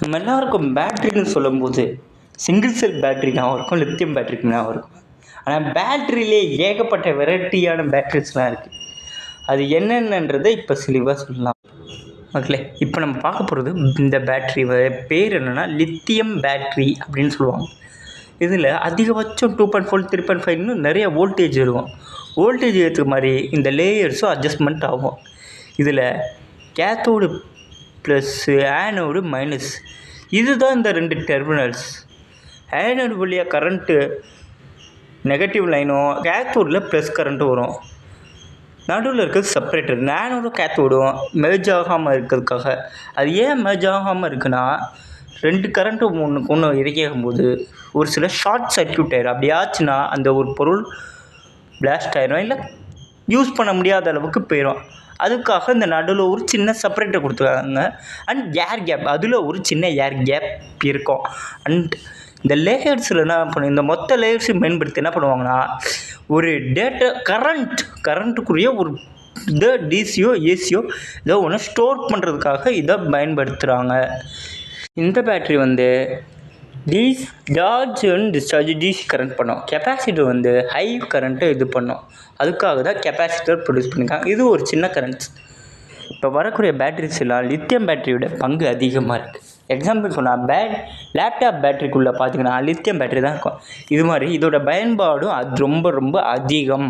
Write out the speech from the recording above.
நம்ம எல்லாருக்கும் பேட்ரின்னு சொல்லும்போது சிங்கிள் செல் பேட்ரி ஞாபகம் இருக்கும், லித்தியம் பேட்ரிக்கு ஞாபகம் இருக்கும். ஆனால் பேட்ரியிலே ஏகப்பட்ட வெரைட்டியான பேட்ரிஸ்லாம் இருக்குது. அது என்னென்னன்றதை இப்போ தெளிவாக சொல்லலாம் மக்களே. இப்போ நம்ம பார்க்க போகிறது இந்த பேட்ரி பேர் என்னென்னா லித்தியம் பேட்ரி அப்படின்னு சொல்லுவாங்க. இதில் அதிகபட்சம் 2.4 3.5 நிறைய வோல்டேஜ் இருக்கும். வோல்டேஜ் ஏற்றுக்க மாதிரி இந்த லேயர்ஸும் அட்ஜஸ்ட்மெண்ட் ஆகும். இதில் கேத்தோடு ப்ளஸ்ஸு ஆனோடு மைனஸ், இதுதான் இந்த 2 டெர்மினல்ஸ். ஆனோடு வழியாக கரண்ட்டு நெகட்டிவ் லைனும் கேத்தோடில் ப்ளஸ் கரண்ட்டும் வரும். நடுவில் இருக்கிறது செப்பரேட்டர். ஆனோடும் கேத்தோடும் மெர்ஜ் ஆகாமல் இருக்கிறதுக்காக. அது ஏன் மெர்ஜ் ஆகாமல் இருக்குன்னா 2 கரண்ட்டும் ஒன்றுக்கு ஒன்று இறக்கியாகும்போது ஒரு சில ஷார்ட் சர்க்யூட் ஆயிடும். அப்படி ஆச்சுன்னா அந்த ஒரு பொருள் பிளாஸ்ட் ஆயிடும், இல்லை யூஸ் பண்ண முடியாத அளவுக்கு போயிடும். அதுக்காக இந்த நடுவில் ஒரு சின்ன செப்பரேட்டர் கொடுத்துருக்காங்க. அண்ட் ஏர் கேப், அதில் ஒரு சின்ன ஏர் கேப் இருக்கும். அண்ட் இந்த லேயர்ஸில் என்ன பண்ணும், இந்த மொத்த லேயர்ஸையும் பயன்படுத்தி என்ன பண்ணுவாங்கன்னா ஒரு டேட்டா கரண்ட்டுக்குரிய ஒரு இதை டிசியோ ஏசியோ ஏதோ ஒன்று ஸ்டோர் பண்ணுறதுக்காக இதை பயன்படுத்துகிறாங்க. இந்த battery charge and discharge DC current பண்ணும். கெப்பாசிட்டர் ஹை கரண்ட்டை இது பண்ணும். அதுக்காக தான் கெப்பாசிட்டர் ப்ரொடியூஸ் பண்ணியிருக்காங்க. இது ஒரு சின்ன கரண்ட்ஸ். இப்போ வரக்கூடிய பேட்ரிஸ் எல்லாம் லித்தியம் பேட்டரியோட பங்கு அதிகமாக இருக்குது. எக்ஸாம்பிள் சொன்னால் லேப்டாப் பேட்டரிக்குள்ளே பார்த்தீங்கன்னா லித்தியம் பேட்டரி தான் இருக்கும். இது மாதிரி இதோட பயன்பாடும் அது ரொம்ப ரொம்ப அதிகம்.